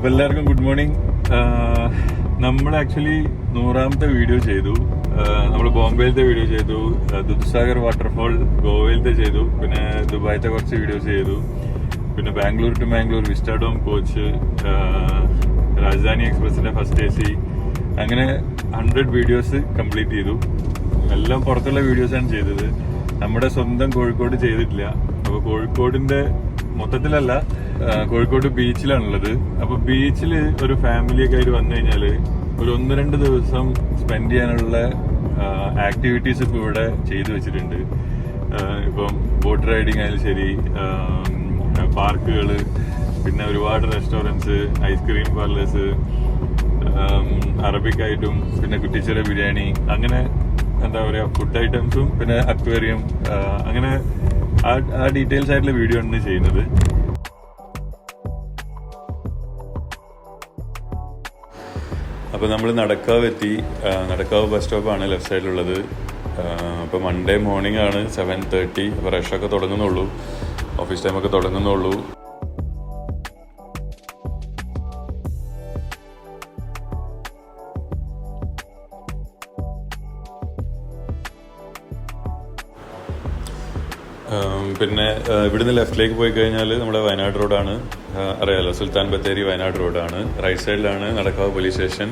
അപ്പോൾ എല്ലാവർക്കും good morning. നമ്മൾ ആക്ച്വലി 100ാമത്തെ വീഡിയോ ചെയ്തു. നമ്മൾ ബോംബെയിലത്തെ വീഡിയോ ചെയ്തു, ദുദ്സാഗർ വാട്ടർഫോൾ ഗോവയിലത്തെ ചെയ്തു, പിന്നെ ദുബായിലത്തെ കുറച്ച് വീഡിയോസ് ചെയ്തു, പിന്നെ Bangalore to Mangalore Vistadome coach, Rajdhani എക്സ്പ്രസിന്റെ ഫസ്റ്റ് AC, അങ്ങനെ 100 വീഡിയോസ് കംപ്ലീറ്റ് ചെയ്തു. എല്ലാം പുറത്തുള്ള വീഡിയോസാണ് ചെയ്തത്. നമ്മുടെ സ്വന്തം കോഴിക്കോട് ചെയ്തിട്ടില്ല. അപ്പോൾ കോഴിക്കോടിന്റെ മൊത്തത്തിലല്ല, കോഴിക്കോട് ബീച്ചിലാണുള്ളത്. അപ്പൊ ബീച്ചിൽ ഒരു ഫാമിലിയൊക്കെ ആയിട്ട് വന്നു കഴിഞ്ഞാല് ഒരു 1-2 ദിവസം സ്പെൻഡ് ചെയ്യാനുള്ള ആക്ടിവിറ്റീസ് ഇപ്പൊ ഇവിടെ ചെയ്തു വെച്ചിട്ടുണ്ട്. ഇപ്പം ബോട്ട് റൈഡിങ് ആയാലും ശരി, പാർക്കുകള്, പിന്നെ ഒരുപാട് റെസ്റ്റോറൻറ്റ്സ്, ഐസ്ക്രീം പാർലേഴ്സ്, അറബിക് ആയിട്ടും, പിന്നെ കുറ്റിച്ചിറ ബിരിയാണി, അങ്ങനെ എന്താ പറയാ ഫുഡ് ഐറ്റംസും, പിന്നെ അക്വേറിയം, അങ്ങനെ ആ ഡീറ്റെയിൽസ് ആയിട്ടുള്ള വീഡിയോ ആണ് ചെയ്യുന്നത്. അപ്പോൾ നമ്മൾ നടക്കാവ് എത്തി. നടക്കാവ് ബസ് സ്റ്റോപ്പാണ് ലെഫ്റ്റ് സൈഡിലുള്ളത്. അപ്പോൾ മൺഡേ മോർണിംഗ് ആണ്, 7:30. അപ്പോൾ റഷൊക്കെ തുടങ്ങുന്നുള്ളൂ, ഓഫീസ് ടൈമൊക്കെ തുടങ്ങുന്നുള്ളൂ. പിന്നെ ഇവിടുന്ന് ലെഫ്റ്റിലേക്ക് പോയി കഴിഞ്ഞാൽ നമ്മുടെ വയനാട് റോഡാണ്. അറിയാലോ, സുൽത്താൻ ബത്തേരി വയനാട് റോഡാണ്. റൈറ്റ് സൈഡിലാണ് നടക്കാവ് പോലീസ് സ്റ്റേഷൻ.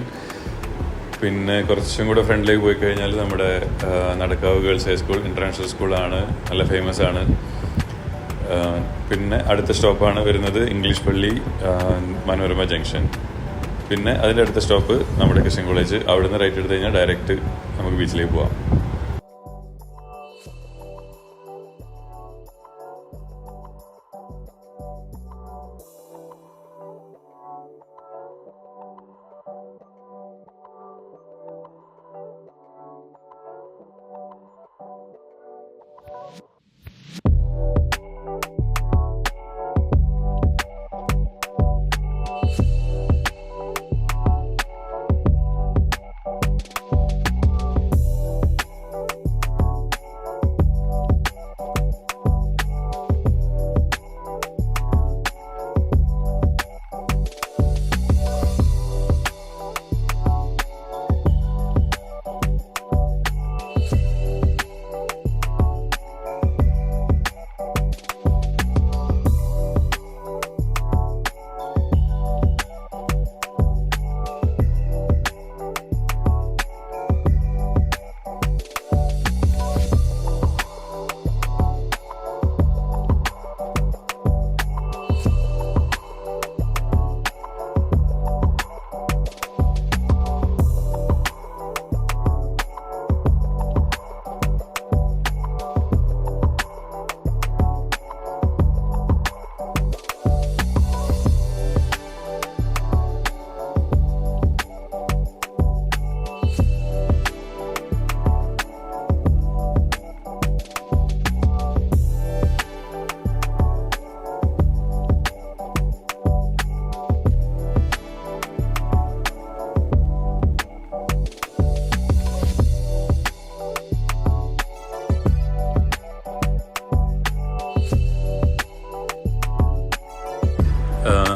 പിന്നെ കുറച്ചും കൂടെ ഫ്രണ്ടിലേക്ക് പോയി കഴിഞ്ഞാൽ നമ്മുടെ നടക്കാവ് ഗേൾസ് ഹൈസ്കൂൾ ഇന്റർനാഷണൽ സ്കൂളാണ്, നല്ല ഫേമസ് ആണ്. പിന്നെ അടുത്ത സ്റ്റോപ്പാണ് വരുന്നത് ഇംഗ്ലീഷ് പള്ളി, മനോരമ ജംഗ്ഷൻ. പിന്നെ അതിൻ്റെ അടുത്ത സ്റ്റോപ്പ് നമ്മുടെ ക്രിസ്ത്യൻ കോളേജ്. അവിടുന്ന് റൈറ്റ് എടുത്തു കഴിഞ്ഞാൽ ഡയറക്റ്റ് നമുക്ക് ബീച്ചിലേക്ക് പോവാം.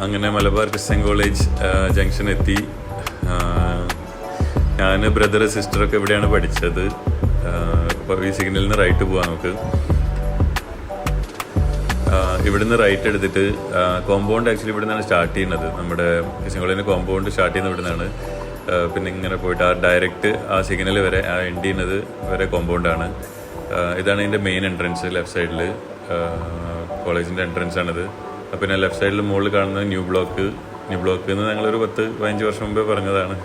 അങ്ങനെ മലബാർ ക്രിസ്ത്യൻ കോളേജ് ജംഗ്ഷൻ എത്തി. ഞാൻ ബ്രദർ സിസ്റ്ററൊക്കെ ഇവിടെയാണ് പഠിച്ചത്. അപ്പോൾ ഈ സിഗ്നലിൽ നിന്ന് റൈറ്റ് പോവാം നമുക്ക്. ഇവിടുന്ന് റൈറ്റ് എടുത്തിട്ട് കോമ്പൗണ്ട് ആക്ച്വലി ഇവിടെ നിന്നാണ് സ്റ്റാർട്ട് ചെയ്യുന്നത്. നമ്മുടെ ക്രിസ്ത്യൻ കോളേജിൻ്റെ കോമ്പൗണ്ട് സ്റ്റാർട്ട് ചെയ്യുന്നത് ഇവിടെ നിന്നാണ്. പിന്നെ ഇങ്ങനെ പോയിട്ട് ആ ഡയറക്റ്റ് ആ സിഗ്നൽ വരെ, ആ എൻഡ് ചെയ്യുന്നത് വരെ കോമ്പൗണ്ടാണ്. ഇതാണ് ഇതിൻ്റെ മെയിൻ എൻട്രൻസ്. ലെഫ്റ്റ് സൈഡിൽ കോളേജിൻ്റെ എൻട്രൻസ് ആണിത്. പിന്നെ ലെഫ്റ്റ് സൈഡിൽ മുകളിൽ കാണുന്നത് ന്യൂ ബ്ലോക്ക് എന്ന് ഞങ്ങളൊരു 10-15 വർഷം മുമ്പേ പറഞ്ഞതാണ്.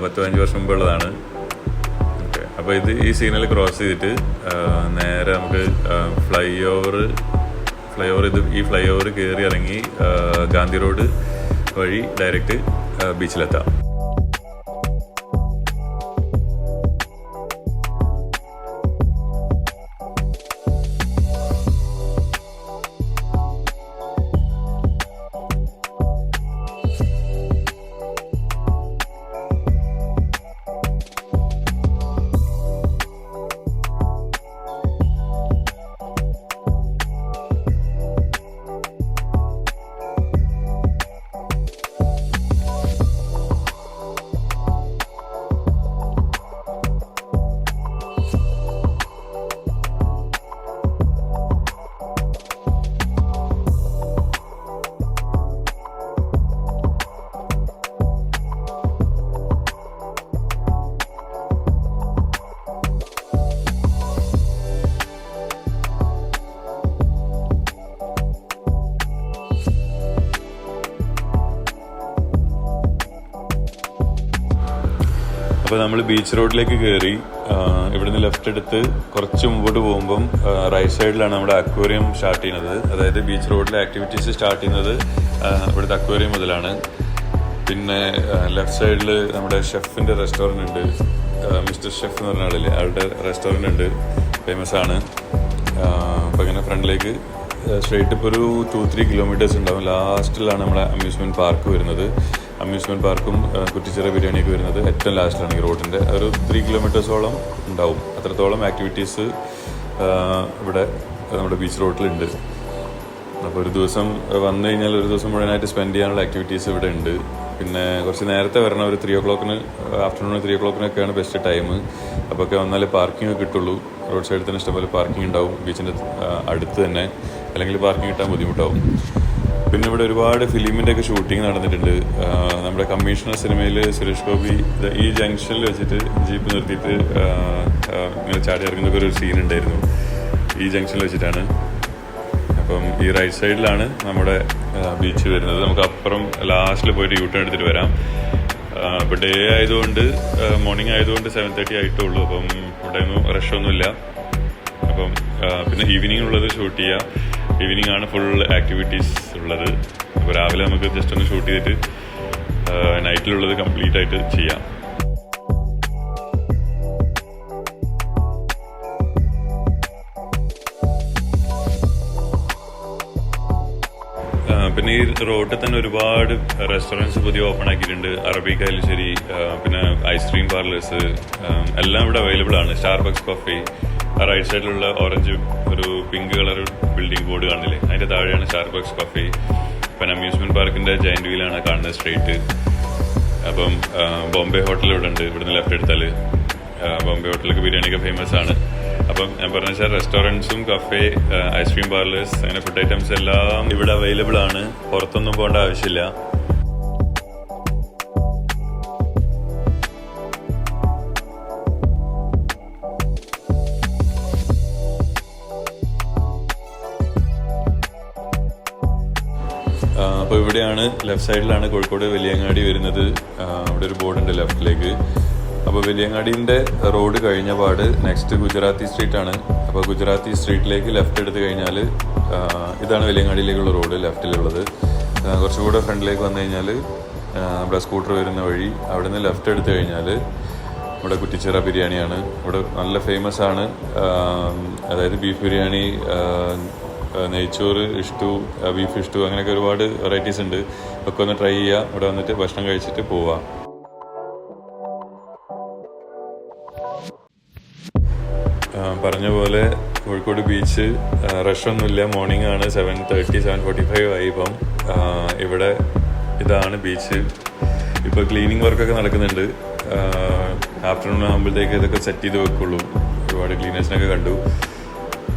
10-15 വർഷം മുമ്പേ ഉള്ളതാണ്. ഓക്കെ, അപ്പോൾ ഈ സിഗ്നൽ ക്രോസ് ചെയ്തിട്ട് നേരെ നമുക്ക് ഫ്ലൈ ഓവർ ഈ ഫ്ലൈ ഓവർ കയറി ഇറങ്ങി ഗാന്ധി റോഡ് വഴി ഡയറക്റ്റ് ബീച്ചിലെത്താം. അപ്പോൾ നമ്മൾ ബീച്ച് റോഡിലേക്ക് കയറി ഇവിടുന്ന് ലെഫ്റ്റ് എടുത്ത് കുറച്ച് മുമ്പോട്ട് പോകുമ്പം റൈറ്റ് സൈഡിലാണ് നമ്മുടെ അക്വേറിയം സ്റ്റാർട്ട് ചെയ്യുന്നത്. അതായത് ബീച്ച് റോഡിലെ ആക്ടിവിറ്റീസ് സ്റ്റാർട്ട് ചെയ്യുന്നത് ഇവിടുത്തെ അക്വേറിയം മുതലാണ്. പിന്നെ ലെഫ്റ്റ് സൈഡിൽ നമ്മുടെ ഷെഫിൻ്റെ റെസ്റ്റോറൻറ്റ് ഉണ്ട്. മിസ്റ്റർ ഷെഫ് എന്ന് പറഞ്ഞ ആളില്ലേ, ആളുടെ റെസ്റ്റോറൻറ്റ് ഉണ്ട്, ഫേമസ് ആണ്. അപ്പോൾ ഇങ്ങനെ ഫ്രണ്ടിലേക്ക് സ്ട്രെയിറ്റ് ഇപ്പോൾ ഒരു 2-3 കിലോമീറ്റേഴ്സ് ഉണ്ടാവും. ലാസ്റ്റിലാണ് നമ്മുടെ അമ്യൂസ്മെൻറ്റ് പാർക്ക് വരുന്നത്. അമ്യൂസ്മെൻറ്റ് പാർക്കും കുറ്റിച്ചിറ ബിരിയാണിയൊക്കെ വരുന്നത് ഏറ്റവും ലാസ്റ്റിലാണ് ഈ റോഡിൻ്റെ. ഒരു 3 കിലോമീറ്റേഴ്സോളം ഉണ്ടാവും. അത്രത്തോളം ആക്ടിവിറ്റീസ് ഇവിടെ നമ്മുടെ ബീച്ച് റോഡിലുണ്ട്. അപ്പോൾ ഒരു ദിവസം വന്നു കഴിഞ്ഞാൽ ഒരു ദിവസം മുഴുവനായിട്ട് സ്പെൻഡ് ചെയ്യാനുള്ള ആക്ടിവിറ്റീസ് ഇവിടെ ഉണ്ട്. പിന്നെ കുറച്ച് നേരത്തെ വരണം, ഒരു 3 o'clock ആഫ്റ്റർനൂൺ 3 o'clockനൊക്കെയാണ് ബെസ്റ്റ് ടൈം. അപ്പോൾ ഒക്കെ വന്നാലേ പാർക്കിംഗ് കിട്ടുള്ളൂ. റോഡ് സൈഡിൽ തന്നെ ഇഷ്ടംപോലെ പാർക്കിംഗ് ഉണ്ടാവും ബീച്ചിൻ്റെ അടുത്ത് തന്നെ, അല്ലെങ്കിൽ പാർക്കിംഗ് കിട്ടാൻ ബുദ്ധിമുട്ടാവും. പിന്നെ ഇവിടെ ഒരുപാട് ഫിലിമിൻ്റെ ഒക്കെ ഷൂട്ടിംഗ് നടന്നിട്ടുണ്ട്. നമ്മുടെ കമ്മീഷണർ സിനിമയിൽ സുരേഷ് ഗോപി ഈ ജംഗ്ഷനിൽ വെച്ചിട്ട് ജീപ്പ് നിർത്തിയിട്ട് ഇങ്ങനെ ചാടി ഇറങ്ങുന്നൊക്കെ ഒരു സീൻ ഉണ്ടായിരുന്നു. ഈ ജംഗ്ഷനിൽ വെച്ചിട്ടാണ്. അപ്പം ഈ റൈറ്റ് സൈഡിലാണ് നമ്മുടെ ബീച്ച് വരുന്നത്. നമുക്ക് അപ്പുറം ലാസ്റ്റിൽ പോയിട്ട് യൂട്ടേൺ എടുത്തിട്ട് വരാം. ഇപ്പോൾ ഡേ ആയതുകൊണ്ട്, മോർണിംഗ് ആയതുകൊണ്ട് 7:30 ആയിട്ടുള്ളൂ. അപ്പം ഇവിടെ ഒന്നും റഷൊന്നുമില്ല. അപ്പം പിന്നെ ഈവനിങ് ഉള്ളത് ഷൂട്ട് ചെയ്യാം. ഈവനിങ് ആണ് ഫുൾ ആക്ടിവിറ്റീസ് ഉള്ളത്. അപ്പോൾ രാവിലെ നമുക്ക് ജസ്റ്റ് ഒന്ന് ഷൂട്ട് ചെയ്തിട്ട് നൈറ്റിലുള്ളത് കംപ്ലീറ്റ് ആയിട്ട് ചെയ്യാം. പിന്നെ ഈ റോഡിൽ തന്നെ ഒരുപാട് റെസ്റ്റോറൻറ്റ്സ് പുതിയ ഓപ്പൺ ആക്കിയിട്ടുണ്ട്. അറബിക് ആയാലും ശരി, പിന്നെ ഐസ്ക്രീം പാർലേഴ്സ് എല്ലാം ഇവിടെ അവൈലബിൾ ആണ്. സ്റ്റാർബക്സ് കോഫി, റൈറ്റ് സൈഡിലുള്ള ഓറഞ്ച് ഒരു പിങ്ക് കളർ ബിൽഡിംഗ് ബോർഡ് കാണില്ലേ, അതിൻ്റെ താഴെയാണ് സ്റ്റാർബക്സ് കോഫി. പിന്നെ അമ്യൂസ്മെൻറ്റ് പാർക്കിൻ്റെ ജയന്റ് വീലാണ് കാണുന്നത് സ്ട്രീറ്റ്. അപ്പം ബോംബെ ഹോട്ടൽ ഇവിടെ ഉണ്ട്. ഇവിടുന്ന് ലെഫ്റ്റ് എടുത്താൽ ബോംബെ ഹോട്ടലൊക്കെ ബിരിയാണിയൊക്കെ ഫേമസ് ആണ്. അപ്പം ഞാൻ പറഞ്ഞ വെച്ചാൽ റെസ്റ്റോറൻറ്റ്സും കഫേ, ഐസ്ക്രീം പാർലേഴ്സ്, അങ്ങനെ ഫുഡ് ഐറ്റംസ് എല്ലാം ഇവിടെ അവൈലബിൾ ആണ്. പുറത്തൊന്നും പോകേണ്ട ആവശ്യമില്ല. അപ്പോൾ ഇവിടെയാണ് ലെഫ്റ്റ് സൈഡിലാണ് കോഴിക്കോട് വലിയങ്ങാടി വരുന്നത്. അവിടെ ഒരു ബോർഡുണ്ട് ലെഫ്റ്റിലേക്ക്. അപ്പോൾ വലിയങ്ങാടിൻ്റെ റോഡ് കഴിഞ്ഞ പാട് നെക്സ്റ്റ് ഗുജറാത്തി സ്ട്രീറ്റ് ആണ്. അപ്പോൾ ഗുജറാത്തി സ്ട്രീറ്റിലേക്ക് ലെഫ്റ്റ് എടുത്ത് കഴിഞ്ഞാൽ ഇതാണ് വലിയങ്ങാടിയിലേക്കുള്ള റോഡ് ലെഫ്റ്റിലുള്ളത്. കുറച്ചുകൂടെ ഫ്രണ്ടിലേക്ക് വന്നു കഴിഞ്ഞാൽ നമ്മുടെ സ്കൂട്ടർ വരുന്ന വഴി, അവിടെ നിന്ന് ലെഫ്റ്റ് എടുത്ത് കഴിഞ്ഞാൽ ഇവിടെ കുറ്റിച്ചിറ ബിരിയാണിയാണ്. ഇവിടെ നല്ല ഫേമസ് ആണ്. അതായത് ബീഫ് ബിരിയാണി, നെയ്ച്ചോറ്, ഇഷ്ടു, ബീഫ് ഇഷ്ടു, അങ്ങനെയൊക്കെ ഒരുപാട് വെറൈറ്റീസ് ഉണ്ട്. ഒക്കെ ഒന്ന് ട്രൈ ചെയ്യുക. ഇവിടെ വന്നിട്ട് ഭക്ഷണം കഴിച്ചിട്ട് പോവുക. പറഞ്ഞ പോലെ കോഴിക്കോട് ബീച്ച് റഷൊന്നുമില്ല. മോർണിംഗ് ആണ്. 7:30, 7:45 ആയി. ഇപ്പം ഇവിടെ ഇതാണ് ബീച്ച്. ഇപ്പോൾ ക്ലീനിങ് വർക്കൊക്കെ നടക്കുന്നുണ്ട്. ആഫ്റ്റർനൂൺ ആകുമ്പോഴത്തേക്ക് ഇതൊക്കെ സെറ്റ് ചെയ്ത് വെക്കുള്ളൂ. ഒരുപാട് ക്ലീനേഴ്സിനൊക്കെ കണ്ടു.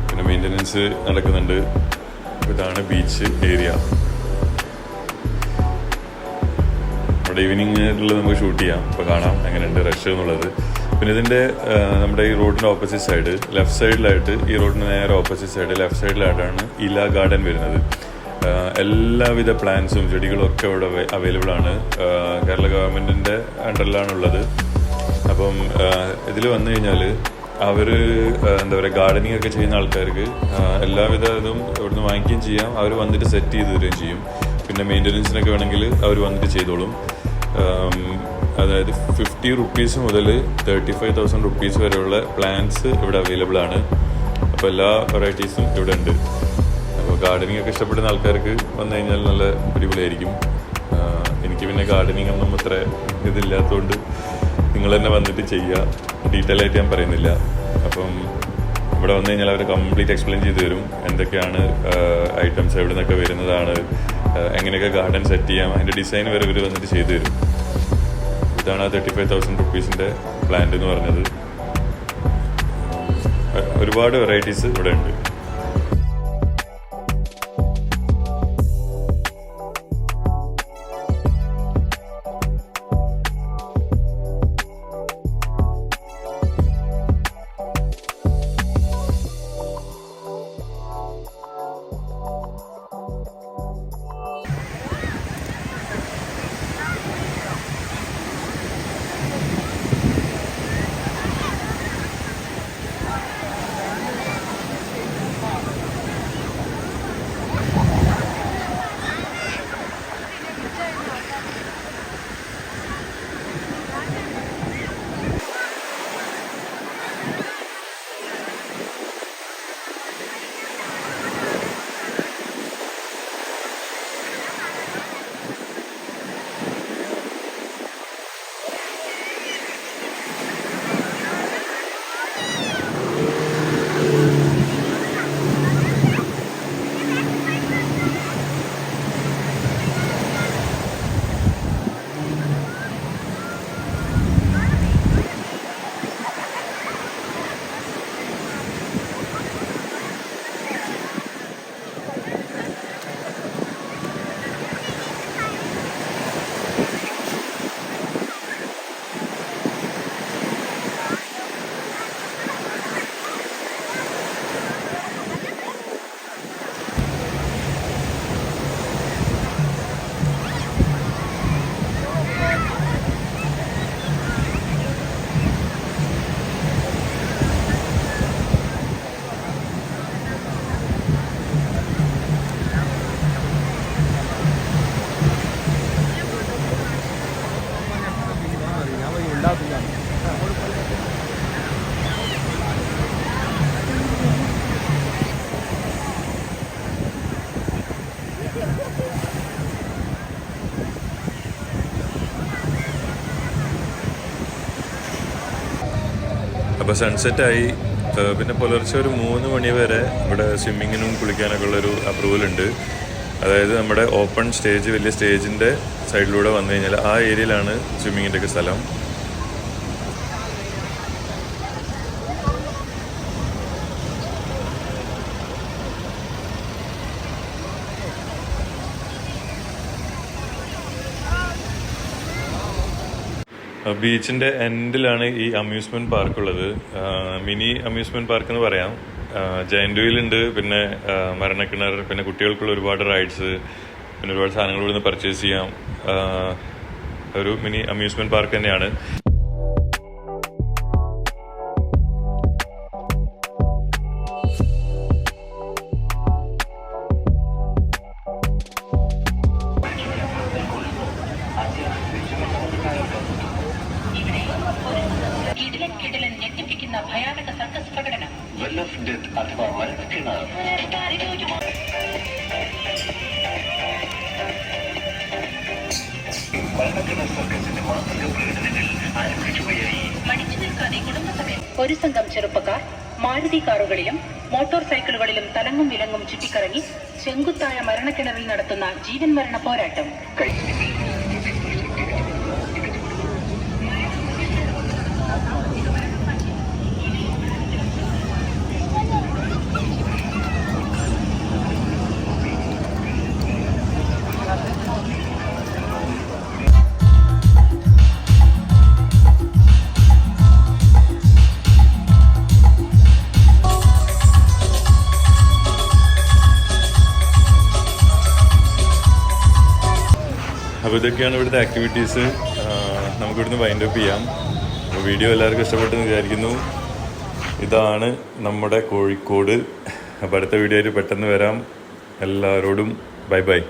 പിന്നെ മെയിൻ്റനൻസ് നടക്കുന്നുണ്ട്. ഇതാണ് ബീച്ച് ഏരിയ. ഇവിടെ ഈവനിങ്ങിൽ നമുക്ക് ഷൂട്ട് ചെയ്യാം. അപ്പോൾ കാണാം എങ്ങനെയുണ്ട് റഷ് എന്നുള്ളത്. പിന്നെ ഇതിൻ്റെ നമ്മുടെ ഈ റോഡിൻ്റെ ഓപ്പോസിറ്റ് സൈഡ്, ലെഫ്റ്റ് സൈഡിലായിട്ട്, ഈ റോഡിന് നേരെ ഓപ്പോസിറ്റ് സൈഡ് ലെഫ്റ്റ് സൈഡിലായിട്ടാണ് ഇല ഗാർഡൻ വരുന്നത്. എല്ലാവിധ പ്ലാന്റ്സും ചെടികളും ഒക്കെ ഇവിടെ അവൈലബിൾ ആണ്. കേരള ഗവൺമെൻറ്റിൻ്റെ അണ്ടറിലാണുള്ളത്. അപ്പം ഇതിൽ വന്നു കഴിഞ്ഞാൽ അവർ എന്താ പറയുക, ഗാർഡനിങ് ഒക്കെ ചെയ്യുന്ന ആൾക്കാർക്ക് എല്ലാവിധ ഇതും ഇവിടുന്ന് വാങ്ങിക്കുകയും ചെയ്യാം. അവർ വന്നിട്ട് സെറ്റ് ചെയ്ത് തരികയും ചെയ്യും. പിന്നെ മെയിൻ്റനൻസിനൊക്കെ വേണമെങ്കിൽ അവർ വന്നിട്ട് ചെയ്തോളും. അതായത് 50 rupees മുതൽ 35,000 rupees വരെയുള്ള പ്ലാന്റ്സ് ഇവിടെ അവൈലബിൾ ആണ്. അപ്പോൾ എല്ലാ വെറൈറ്റീസും ഇവിടെ ഉണ്ട്. അപ്പോൾ ഗാർഡനിങ് ഒക്കെ ഇഷ്ടപ്പെടുന്ന ആൾക്കാർക്ക് വന്നു കഴിഞ്ഞാൽ നല്ല അടിപൊളിയായിരിക്കും. എനിക്ക് പിന്നെ ഗാർഡനിങ് ഒന്നും അത്ര ഇതില്ലാത്തതുകൊണ്ട് നിങ്ങൾ തന്നെ വന്നിട്ട് ചെയ്യുക. ഡീറ്റെയിൽ ആയിട്ട് ഞാൻ പറയുന്നില്ല. അപ്പം ഇവിടെ വന്നു കഴിഞ്ഞാൽ അവർ കംപ്ലീറ്റ് എക്സ്പ്ലെയിൻ ചെയ്ത് തരും. എന്തൊക്കെയാണ് ഐറ്റംസ്, എവിടെ നിന്നൊക്കെ വരുന്നതാണ്, എങ്ങനെയൊക്കെ ഗാർഡൻ സെറ്റ് ചെയ്യാം, അതിൻ്റെ ഡിസൈൻ വരെ ഇവർ വന്നിട്ട് ചെയ്തു തരും. ഇതാണ് 35,000 rupees പ്ലാന്റ് എന്ന് പറഞ്ഞത്. ഒരുപാട് വെറൈറ്റീസ് ഇവിടെ ഉണ്ട്. അപ്പോൾ സൺസെറ്റായി. പിന്നെ പുലർച്ചെ ഒരു 3 മണി വരെ ഇവിടെ സ്വിമ്മിങ്ങിനും കുളിക്കാനൊക്കെ ഉള്ളൊരു അപ്രൂവൽ ഉണ്ട്. അതായത് നമ്മുടെ ഓപ്പൺ സ്റ്റേജ്, വലിയ സ്റ്റേജിൻ്റെ സൈഡിലൂടെ വന്നു കഴിഞ്ഞാൽ ആ ഏരിയയിലാണ് സ്വിമ്മിങ്ങിൻ്റെ ഒക്കെ സ്ഥലം. ബീച്ചിൻ്റെ എൻഡിലാണ് ഈ അമ്യൂസ്മെൻറ്റ് പാർക്കുള്ളത്. മിനി അമ്യൂസ്മെൻറ്റ് പാർക്ക് എന്ന് പറയാം. ജയന്റ് വീലുണ്ട്, പിന്നെ മരണക്കിണർ, പിന്നെ കുട്ടികൾക്കുള്ള ഒരുപാട് റൈഡ്സ്, പിന്നെ ഒരുപാട് സാധനങ്ങൾ ഇവിടുന്ന് പർച്ചേസ് ചെയ്യാം. ഒരു മിനി അമ്യൂസ്മെൻറ്റ് പാർക്ക് തന്നെയാണ്. ഭയാനക സർക്കസ് പ്രകടനം അഥവാ മരണക്കിണർ. മടിച്ചു നിൽക്കാതെ കുടുംബസമേതം ഒരു സംഘം ചെറുപ്പക്കാർ മാരുതി കാറുകളിലും മോട്ടോർ സൈക്കിളുകളിലും തലങ്ങും വിലങ്ങും ചുറ്റിക്കറങ്ങി ചെങ്കുത്തായ മരണക്കിണറിൽ നടത്തുന്ന ജീവൻ മരണ പോരാട്ടം. അപ്പോൾ ഇതൊക്കെയാണ് ഇവിടുത്തെ ആക്ടിവിറ്റീസ്. നമുക്കിവിടുന്ന് വൈൻഡ് അപ്പ് ചെയ്യാം. അപ്പോൾ വീഡിയോ എല്ലാവർക്കും ഇഷ്ടപ്പെട്ടെന്ന് വിചാരിക്കുന്നു. ഇതാണ് നമ്മുടെ കോഴിക്കോട്. അപ്പോൾ അടുത്ത വീഡിയോയിൽ പെട്ടെന്ന് വരാം. എല്ലാവരോടും ബൈ ബൈ.